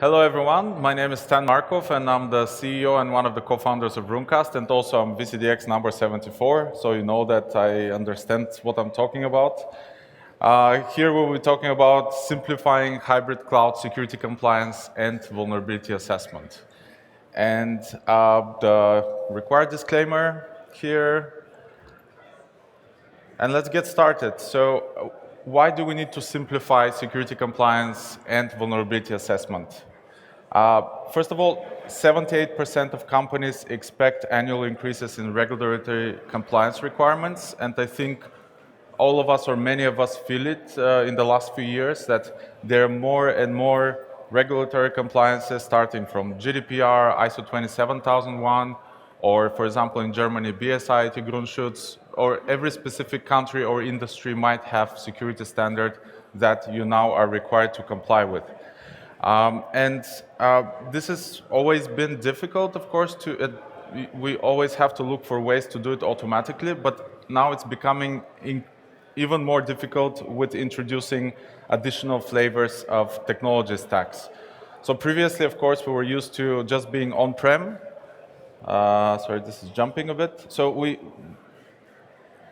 Hello everyone, my name is Stanmir Markov and I'm the CEO and one of the co-founders of Runecast, and also I'm VCDX number 74, so you know that I understand what I'm talking about. Here we'll be talking about simplifying hybrid cloud security compliance and vulnerability assessment. And the required disclaimer here, and let's get started. So why do we need to simplify security compliance and vulnerability assessment? First of all, 78% of companies expect annual increases in regulatory compliance requirements, and I think all of us or many of us feel it in the last few years that there are more and more regulatory compliances starting from GDPR, ISO 27001, or for example in Germany, BSI, Grundschutz, or every specific country or industry might have security standard that you now are required to comply with. This has always been difficult, of course, we always have to look for ways to do it automatically, but now it's becoming even more difficult with introducing additional flavors of technology stacks. So previously, of course, we were used to just being on-prem. Sorry, this is jumping a bit. So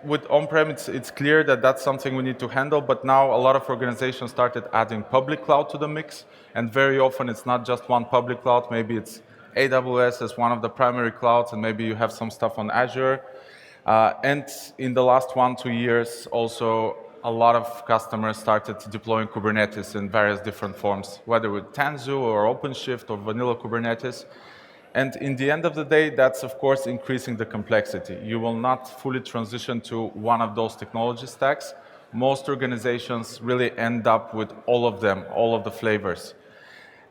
with on-prem, it's clear that that's something we need to handle, but now a lot of organizations started adding public cloud to the mix, and very often it's not just one public cloud, maybe it's AWS as one of the primary clouds, and maybe you have some stuff on Azure. And in the last 1-2 years, also a lot of customers started deploying Kubernetes in various different forms, whether with Tanzu or OpenShift or vanilla Kubernetes. And in the end of the day, that's of course increasing the complexity. You will not fully transition to one of those technology stacks. Most organizations really end up with all of them, all of the flavors.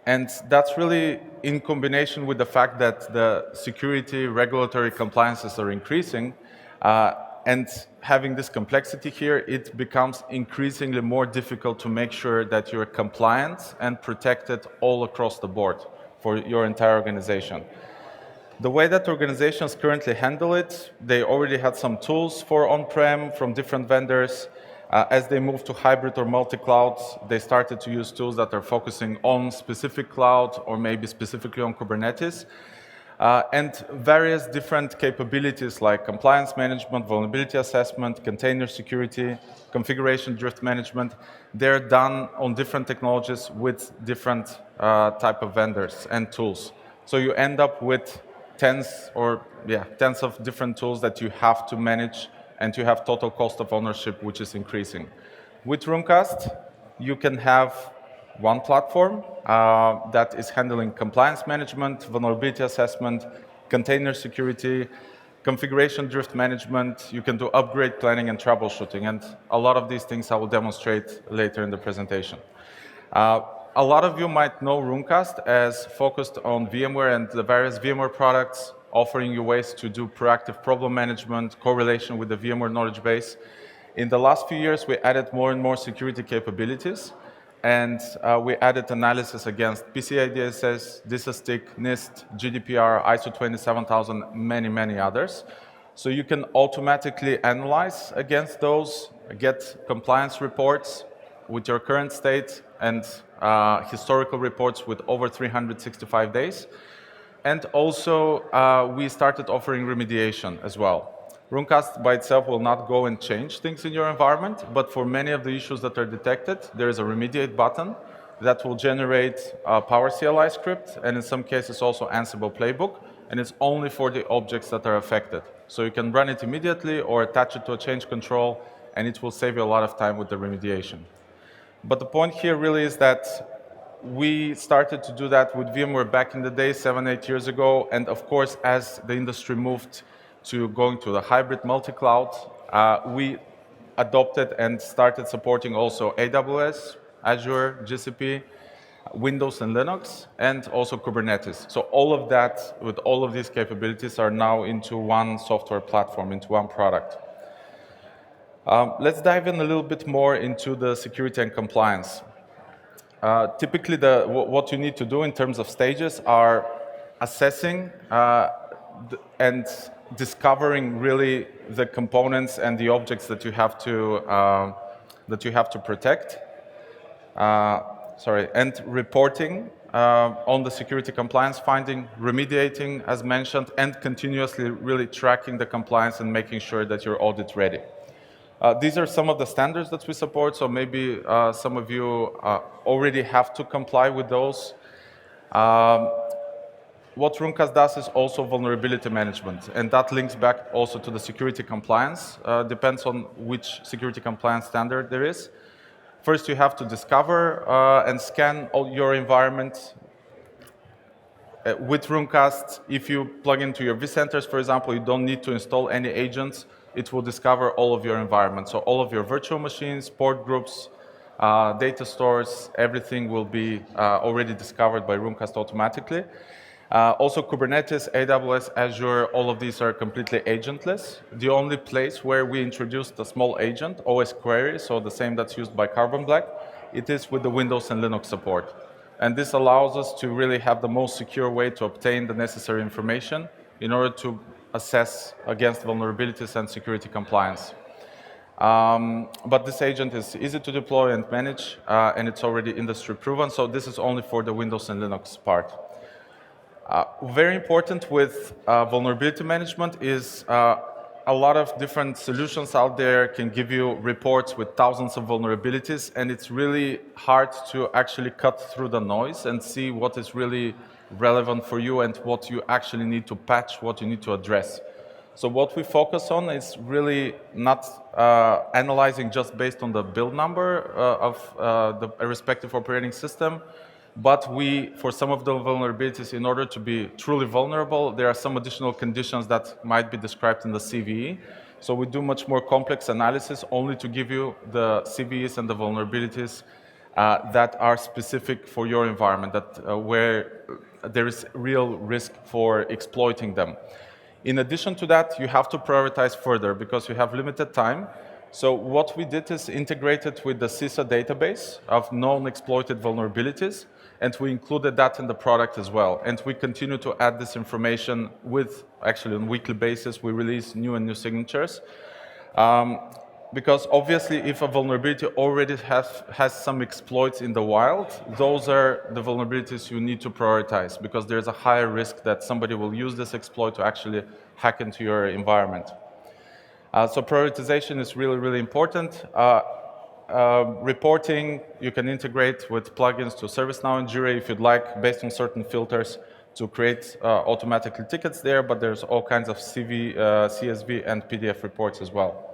And that's really in combination with the fact that the security regulatory compliances are increasing, and having this complexity here, it becomes increasingly more difficult to make sure that you're compliant and protected all across the board for your entire organization. The way that organizations currently handle it, they already had some tools for on-prem from different vendors. As they move to hybrid or multi-cloud, they started to use tools that are focusing on specific cloud or maybe specifically on Kubernetes. And various different capabilities like compliance management, vulnerability assessment, container security, configuration drift management, they're done on different technologies with different type of vendors and tools. So you end up with tens of different tools that you have to manage, and you have total cost of ownership, which is increasing. With Runecast, you can have one platform that is handling compliance management, vulnerability assessment, container security, configuration drift management. You can do upgrade planning and troubleshooting, and a lot of these things I will demonstrate later in the presentation. A lot of you might know Runecast as focused on VMware and the various VMware products, offering you ways to do proactive problem management, correlation with the VMware knowledge base. In the last few years, we added more and more security capabilities, and we added analysis against PCI DSS, DSSTIC, NIST, GDPR, ISO 27000, many others. So you can automatically analyze against those, get compliance reports with your current state and historical reports with over 365 days. And also, we started offering remediation as well. Runecast by itself will not go and change things in your environment, but for many of the issues that are detected, there is a remediate button that will generate a Power CLI script, and in some cases also Ansible playbook, and it's only for the objects that are affected. So you can run it immediately or attach it to a change control, and it will save you a lot of time with the remediation. But the point here really is that we started to do that with VMware back in the day, 7-8 years ago, and of course, as the industry moved to going to the hybrid multi-cloud, we adopted and started supporting also AWS, Azure, GCP, Windows and Linux, and also Kubernetes. So all of that, with all of these capabilities, are now into one software platform, into one product. Let's dive in a little bit more into the security and compliance. Typically, what you need to do in terms of stages are assessing and discovering really the components and the objects that you have to protect. And reporting on the security compliance finding, remediating, as mentioned, and continuously really tracking the compliance and making sure that you're audit ready. These are some of the standards that we support, so maybe some of you already have to comply with those. What Runecast does is also vulnerability management, and that links back also to the security compliance. Depends on which security compliance standard there is. First, you have to discover and scan all your environment. With Runecast, if you plug into your vCenters, for example, you don't need to install any agents. It will discover all of your environment. So all of your virtual machines, port groups, data stores, everything will be already discovered by Runecast automatically. Also, Kubernetes, AWS, Azure, all of these are completely agentless. The only place where we introduced a small agent, OS query, so the same that's used by Carbon Black, it is with the Windows and Linux support. And this allows us to really have the most secure way to obtain the necessary information in order to assess against vulnerabilities and security compliance. But this agent is easy to deploy and manage, and it's already industry proven, so this is only for the Windows and Linux part. Very important with vulnerability management is a lot of different solutions out there can give you reports with thousands of vulnerabilities, and it's really hard to actually cut through the noise and see what is really relevant for you and what you actually need to patch, what you need to address. So what we focus on is really not analyzing just based on the build number of the respective operating system, but we, for some of the vulnerabilities, in order to be truly vulnerable, there are some additional conditions that might be described in the CVE. So we do much more complex analysis only to give you the CVEs and the vulnerabilities that are specific for your environment, that where there is real risk for exploiting them. In addition to that, you have to prioritize further because you have limited time. So what we did is integrated with the CISA database of known exploited vulnerabilities, and we included that in the product as well. And we continue to add this information with, actually on a weekly basis, we release new and new signatures. Because obviously if a vulnerability already has some exploits in the wild, those are the vulnerabilities you need to prioritize because there's a higher risk that somebody will use this exploit to actually hack into your environment. So prioritization is really, really important. Reporting, you can integrate with plugins to ServiceNow and Jira if you'd like, based on certain filters to create automatically tickets there, but there's all kinds of CSV and PDF reports as well.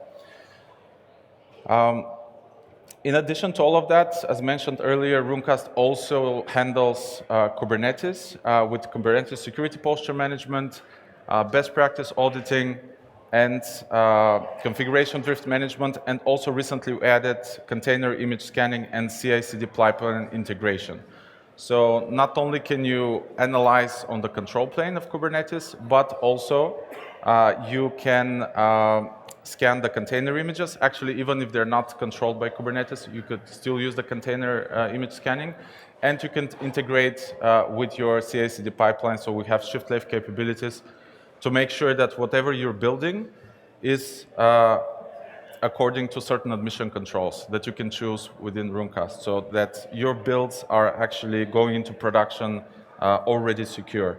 In addition to all of that, as mentioned earlier, Runecast also handles Kubernetes with Kubernetes security posture management, best practice auditing, and configuration drift management, and also recently we added container image scanning and CI/CD pipeline integration. So not only can you analyze on the control plane of Kubernetes, but also you can scan the container images. Actually, even if they're not controlled by Kubernetes, you could still use the container image scanning, and you can integrate with your CI/CD pipeline. So we have shift left capabilities to make sure that whatever you're building is according to certain admission controls that you can choose within Runecast, so that your builds are actually going into production already secure.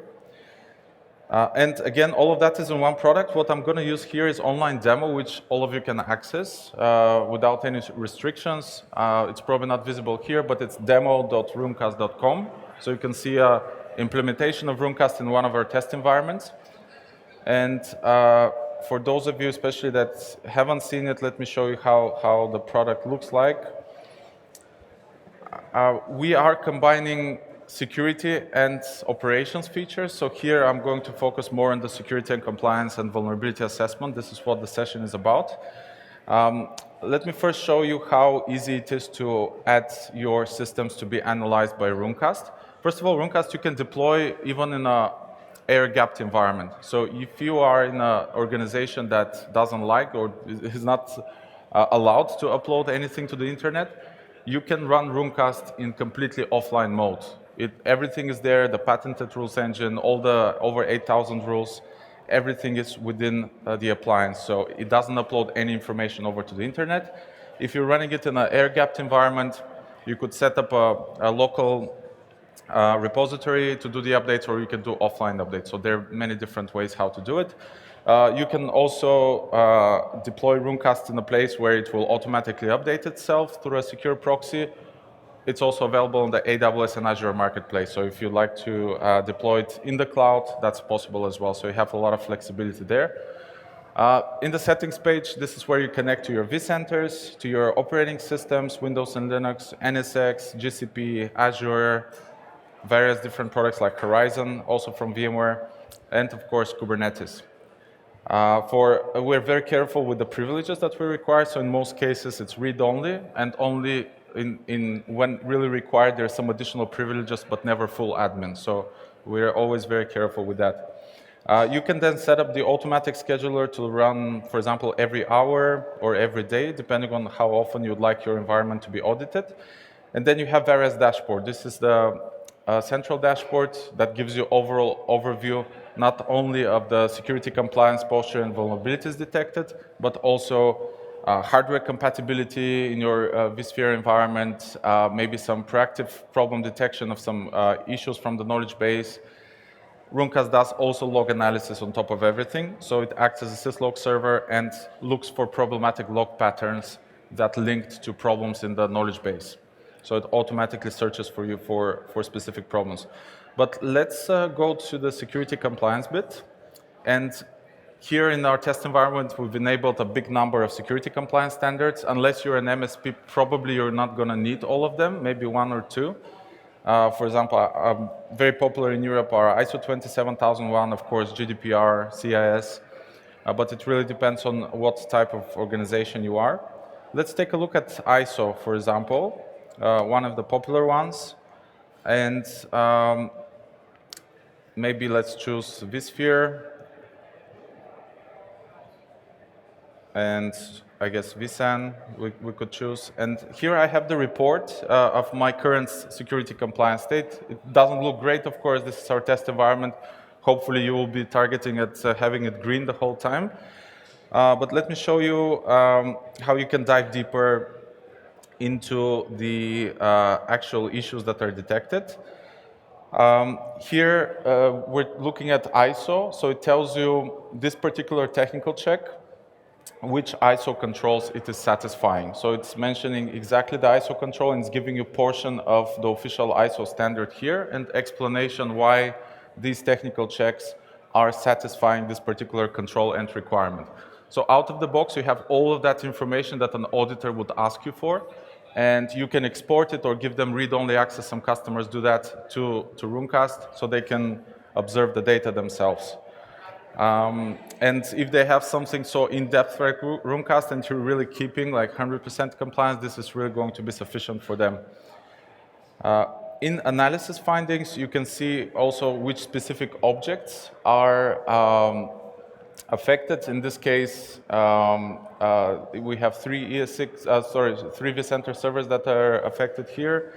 And again, all of that is in one product. What I'm going to use here is online demo, which all of you can access without any restrictions. It's probably not visible here, but it's demo.runecast.com. So you can see an implementation of Runecast in one of our test environments. And for those of you especially that haven't seen it, let me show you how the product looks like. We are combining security and operations features. So here I'm going to focus more on the security and compliance and vulnerability assessment. This is what the session is about. Let me first show you how easy it is to add your systems to be analyzed by Runecast. First of all, Runecast you can deploy even in a air-gapped environment. So if you are in an organization that doesn't like or is not allowed to upload anything to the internet, you can run Runecast in completely offline mode. Everything is there, the patented rules engine, all the over 8,000 rules, everything is within the appliance. So it doesn't upload any information over to the internet. If you're running it in an air-gapped environment, you could set up a local repository to do the updates, or you can do offline updates. So there are many different ways how to do it. You can also deploy Runecast in a place where it will automatically update itself through a secure proxy. It's also available on the AWS and Azure marketplace. So if you'd like to deploy it in the cloud, that's possible as well. So you have a lot of flexibility there. In the settings page, this is where you connect to your vCenters, to your operating systems, Windows and Linux, NSX, GCP, Azure, various different products like Horizon, also from VMware, and of course, Kubernetes. We're very careful with the privileges that we require. So in most cases, it's read-only, and only when really required, there's some additional privileges, but never full admin. So we're always very careful with that. You can then set up the automatic scheduler to run, for example, every hour or every day, depending on how often you'd like your environment to be audited. And then you have various dashboards. This is the central dashboard that gives you overall overview, not only of the security compliance posture and vulnerabilities detected, but also hardware compatibility in your vSphere environment, maybe some proactive problem detection of some issues from the knowledge base. Runecast does also log analysis on top of everything, so it acts as a syslog server and looks for problematic log patterns that linked to problems in the knowledge base. So it automatically searches for you for specific problems. But let's go to the security compliance bit. And here in our test environment, we've enabled a big number of security compliance standards. Unless you're an MSP, probably you're not going to need all of them, maybe one or two. For example, very popular in Europe are ISO 27001, of course, GDPR, CIS, but it really depends on what type of organization you are. Let's take a look at ISO, for example, one of the popular ones. And maybe let's choose vSphere. And I guess vSAN we could choose. And here I have the report of my current security compliance state. It doesn't look great, of course. This is our test environment. Hopefully you will be targeting it, having it green the whole time. But let me show you how you can dive deeper into the actual issues that are detected. Here we're looking at ISO. So it tells you this particular technical check, which ISO controls it is satisfying. So it's mentioning exactly the ISO control, and it's giving you a portion of the official ISO standard here and explanation why these technical checks are satisfying this particular control and requirement. So out of the box, you have all of that information that an auditor would ask you for, and you can export it or give them read-only access. Some customers do that to Runecast, so they can observe the data themselves. And if they have something so in-depth like Runecast and you're really keeping like 100% compliance, this is really going to be sufficient for them. In analysis findings, you can see also which specific objects are affected. In this case, we have three vCenter servers that are affected here.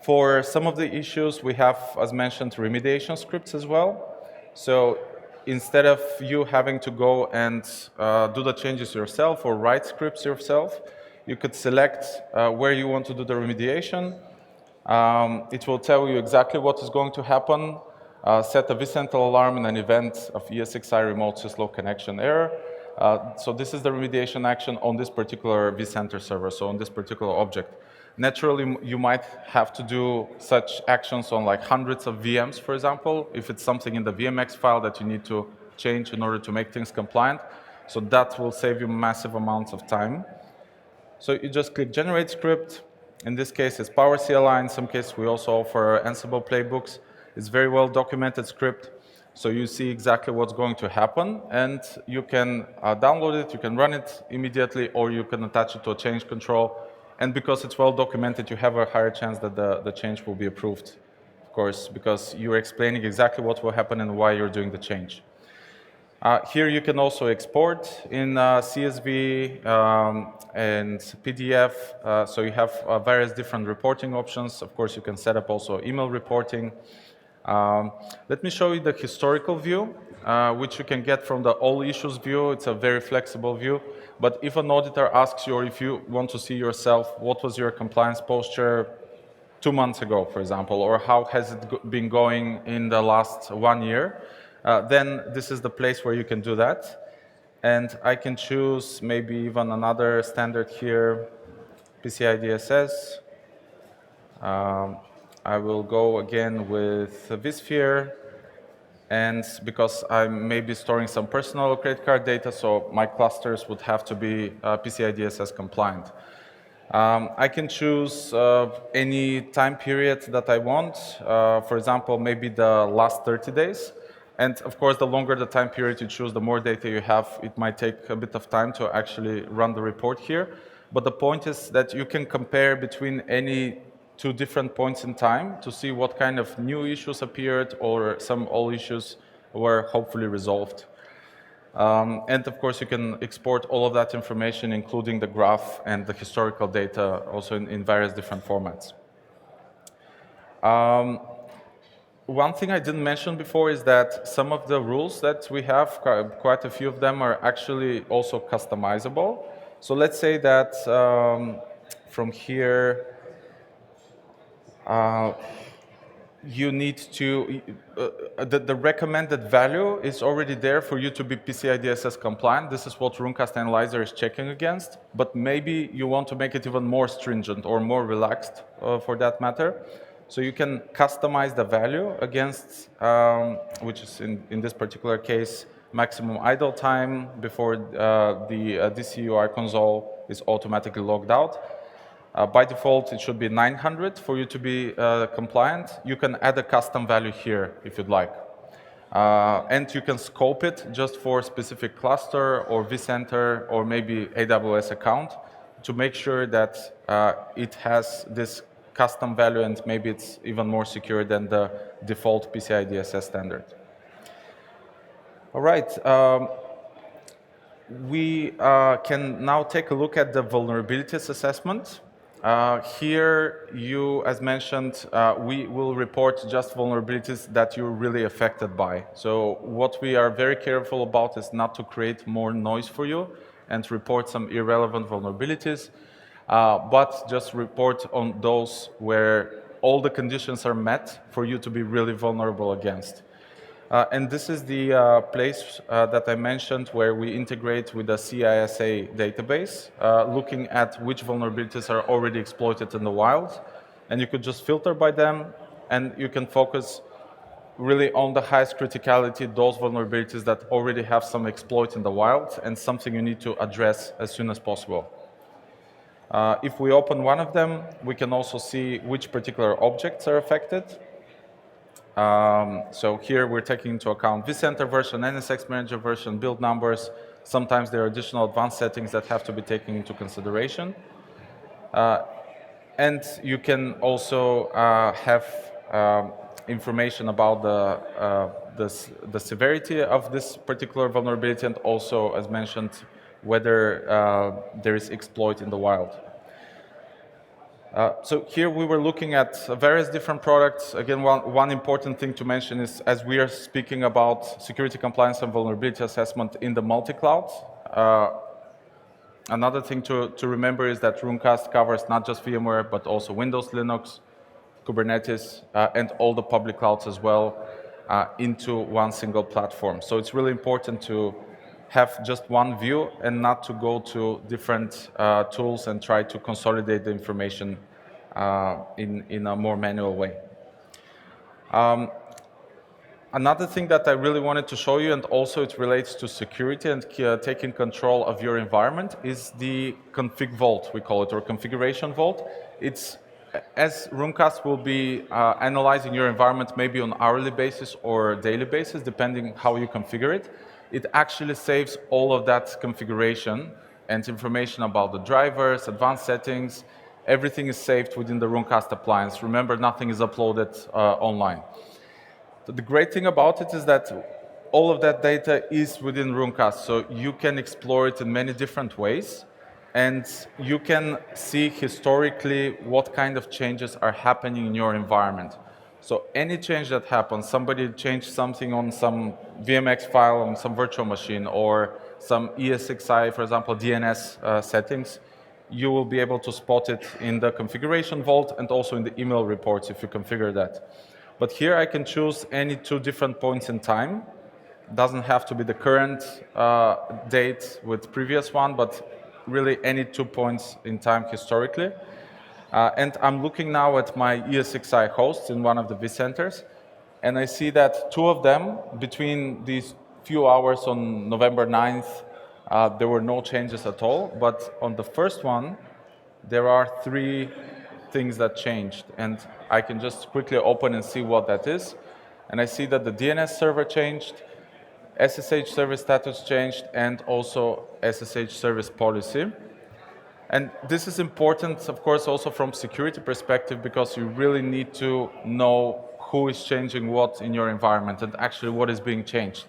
For some of the issues, we have, as mentioned, remediation scripts as well. So instead of you having to go and do the changes yourself or write scripts yourself, you could select where you want to do the remediation. It will tell you exactly what is going to happen, set a vCentral alarm in an event of ESXi remote syslog connection error. So this is the remediation action on this particular vCenter server, so on this particular object. Naturally, you might have to do such actions on like hundreds of VMs, for example, if it's something in the VMX file that you need to change in order to make things compliant. So that will save you massive amounts of time. So you just click Generate Script. In this case, it's PowerCLI. In some cases, we also offer Ansible playbooks. It's very well documented script. So you see exactly what's going to happen, and you can download it, you can run it immediately, or you can attach it to a change control. And because it's well documented, you have a higher chance that the change will be approved, of course, because you're explaining exactly what will happen and why you're doing the change. Here you can also export in CSV and PDF. So you have various different reporting options. Of course, you can set up also email reporting. Let me show you the historical view, which you can get from the all issues view. It's a very flexible view. But if an auditor asks you, or if you want to see yourself, what was your compliance posture 2 months ago, for example, or how has it been going in the last 1 year, then this is the place where you can do that. And I can choose maybe even another standard here, PCI DSS. I will go again with vSphere. And because I'm maybe storing some personal credit card data, so my clusters would have to be PCI DSS compliant. I can choose any time period that I want. For example, maybe the last 30 days. And of course, the longer the time period you choose, the more data you have. It might take a bit of time to actually run the report here. But the point is that you can compare between any two different points in time to see what kind of new issues appeared or some old issues were hopefully resolved. And of course, you can export all of that information, including the graph and the historical data, also in various different formats. One thing I didn't mention before is that some of the rules that we have, quite a few of them, are actually also customizable. So let's say that from here, you need to, the recommended value is already there for you to be PCI DSS compliant. This is what Runecast Analyzer is checking against, but maybe you want to make it even more stringent or more relaxed for that matter. So you can customize the value against, which is in this particular case, maximum idle time before the DCUI console is automatically logged out. By default, it should be 900 for you to be compliant. You can add a custom value here if you'd like. And you can scope it just for a specific cluster or vCenter or maybe AWS account to make sure that it has this custom value and maybe it's even more secure than the default PCI DSS standard. All right. We can now take a look at the vulnerabilities assessment. Here, as mentioned, we will report just vulnerabilities that you're really affected by. So what we are very careful about is not to create more noise for you and report some irrelevant vulnerabilities, but just report on those where all the conditions are met for you to be really vulnerable against. And this is the place that I mentioned where we integrate with the CISA database, looking at which vulnerabilities are already exploited in the wild. And you could just filter by them, and you can focus really on the highest criticality, those vulnerabilities that already have some exploit in the wild and something you need to address as soon as possible. If we open one of them, we can also see which particular objects are affected. So here we're taking into account vCenter version, NSX Manager version, build numbers. Sometimes there are additional advanced settings that have to be taken into consideration. And you can also have information about the severity of this particular vulnerability and also, as mentioned, whether there is exploit in the wild. So here we were looking at various different products. Again, one important thing to mention is as we are speaking about security compliance and vulnerability assessment in the multi-cloud, another thing to remember is that Runecast covers not just VMware, but also Windows, Linux, Kubernetes, and all the public clouds as well into one single platform. So it's really important to have just one view and not to go to different tools and try to consolidate the information in a more manual way. Another thing that I really wanted to show you, and also it relates to security and taking control of your environment, is the config vault, we call it, or configuration vault. It's as Runecast will be analyzing your environment maybe on hourly basis or daily basis, depending how you configure it. It actually saves all of that configuration and information about the drivers, advanced settings. Everything is saved within the Runecast appliance. Remember, nothing is uploaded online. The great thing about it is that all of that data is within Runecast, so you can explore it in many different ways, and you can see historically what kind of changes are happening in your environment. So any change that happens, somebody changed something on some VMX file on some virtual machine or some ESXi, for example, DNS settings, you will be able to spot it in the configuration vault and also in the email reports if you configure that. But here I can choose any 2 different points in time. Doesn't have to be the current date with previous one, but really any 2 points in time historically. And I'm looking now at my ESXi hosts in one of the vCenters, and I see that 2 of them, between these few hours on November 9th, there were no changes at all. But on the first one, there are 3 things that changed. And I can just quickly open and see what that is. And I see that the DNS server changed, SSH service status changed, and also SSH service policy. And this is important, of course, also from security perspective, because you really need to know who is changing what in your environment and actually what is being changed.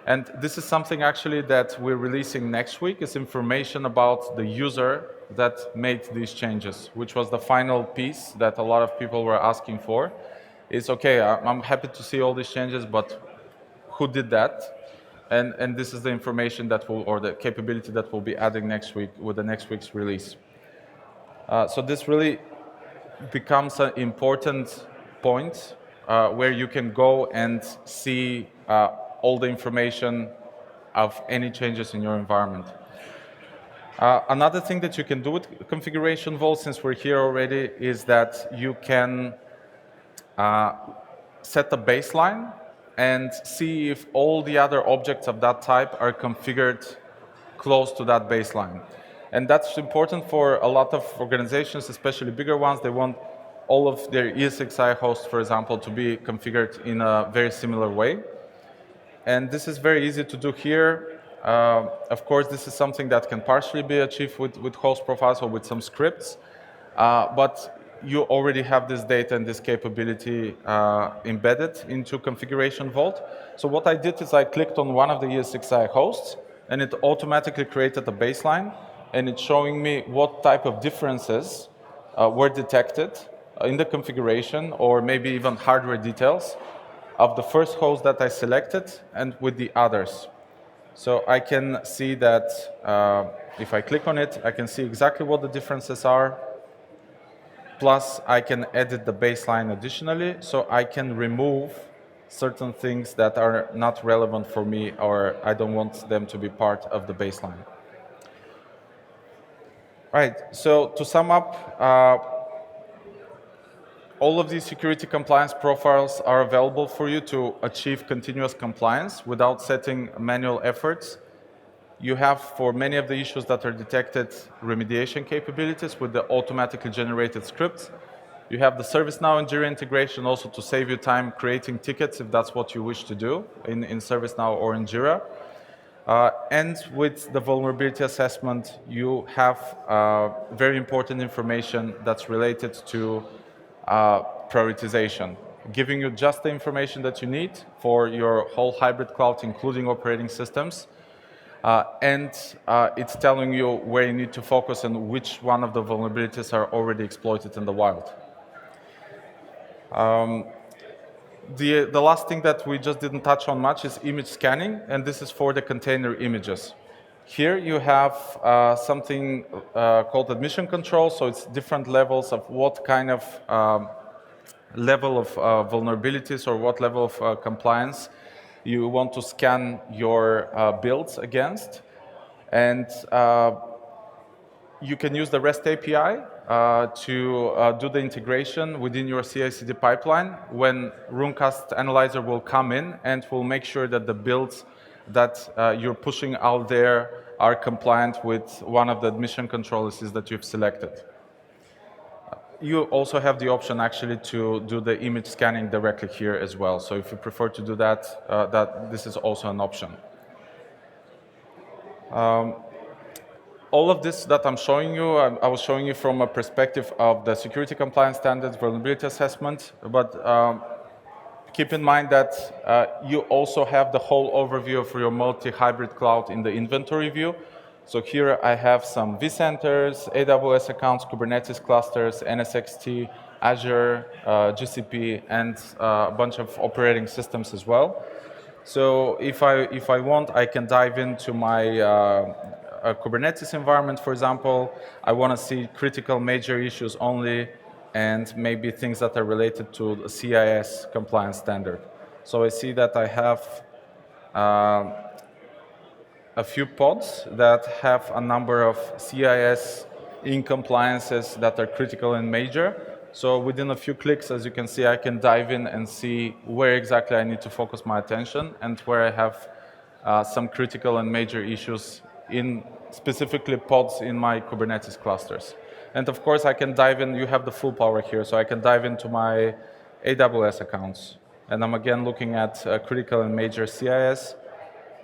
And this is something actually that we're releasing next week, is information about the user that made these changes, which was the final piece that a lot of people were asking for. Is okay, I'm happy to see all these changes, but who did that? And this is the information that will, or the capability that we'll be adding next week with the next week's release. So this really becomes an important point where you can go and see all the information of any changes in your environment. Another thing that you can do with configuration vault, since we're here already, is that you can set a baseline and see if all the other objects of that type are configured close to that baseline. And that's important for a lot of organizations, especially bigger ones. They want all of their ESXi hosts, for example, to be configured in a very similar way. And this is very easy to do here. Of course, this is something that can partially be achieved with host profiles or with some scripts. But you already have this data and this capability embedded into configuration vault. So what I did is I clicked on one of the ESXi hosts, and it automatically created a baseline, and it's showing me what type of differences were detected in the configuration, or maybe even hardware details of the first host that I selected and with the others. So I can see that if I click on it, I can see exactly what the differences are. Plus, I can edit the baseline additionally, so I can remove certain things that are not relevant for me, or I don't want them to be part of the baseline. Right, so to sum up, all of these security compliance profiles are available for you to achieve continuous compliance without setting manual efforts. You have, for many of the issues that are detected, remediation capabilities with the automatically generated scripts. You have the ServiceNow and Jira integration also to save you time creating tickets if that's what you wish to do in ServiceNow or in Jira. And with the vulnerability assessment, you have very important information that's related to prioritization, giving you just the information that you need for your whole hybrid cloud, including operating systems. And it's telling you where you need to focus and which one of the vulnerabilities are already exploited in the wild. The last thing that we just didn't touch on much is image scanning, and this is for the container images. Here you have something called admission control, so it's different levels of what kind of level of vulnerabilities or what level of compliance you want to scan your builds against. And you can use the REST API to do the integration within your CI/CD pipeline, when Runecast Analyzer will come in and will make sure that the builds that you're pushing out there are compliant with one of the admission controls that you've selected. You also have the option actually to do the image scanning directly here as well. So if you prefer to do that, this is also an option. All of this that I'm showing you, I was showing you from a perspective of the security compliance standards, vulnerability assessment, but keep in mind that you also have the whole overview of your multi-hybrid cloud in the inventory view. So here I have some vCenters, AWS accounts, Kubernetes clusters, NSXT, Azure, GCP, and a bunch of operating systems as well. So if I want, I can dive into my a Kubernetes environment, for example. I want to see critical major issues only, and maybe things that are related to the CIS compliance standard. So I see that I have a few pods that have a number of CIS incompliances that are critical and major. So within a few clicks, as you can see, I can dive in and see where exactly I need to focus my attention and where I have some critical and major issues in specifically pods in my Kubernetes clusters. And of course, I can dive in. You have the full power here, so I can dive into my AWS accounts. And I'm again looking at critical and major CIS.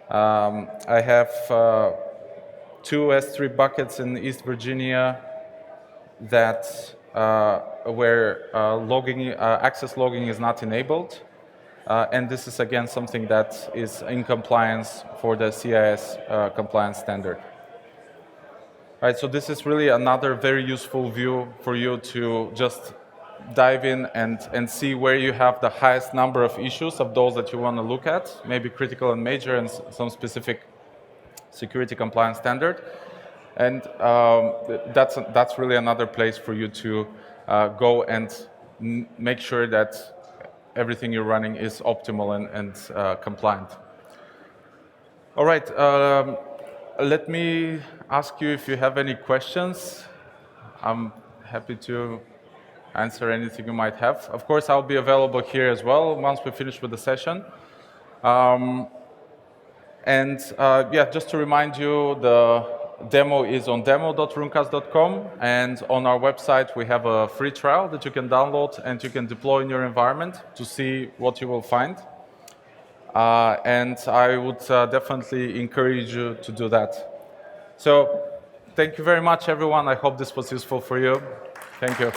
I have two S3 buckets in East Virginia that where access logging is not enabled. And this is again something that is in compliance for the CIS compliance standard. All right, so this is really another very useful view for you to just dive in and see where you have the highest number of issues of those that you want to look at, maybe critical and major and some specific security compliance standard. And that's really another place for you to go and make sure that everything you're running is optimal and compliant. All right, let me ask you if you have any questions. I'm happy to answer anything you might have. Of course, I'll be available here as well once we finish with the session. Yeah, just to remind you, the demo is on demo.runecast.com, and on our website we have a free trial that you can download and you can deploy in your environment to see what you will find. And I would definitely encourage you to do that. So thank you very much, everyone. I hope this was useful for you. Thank you.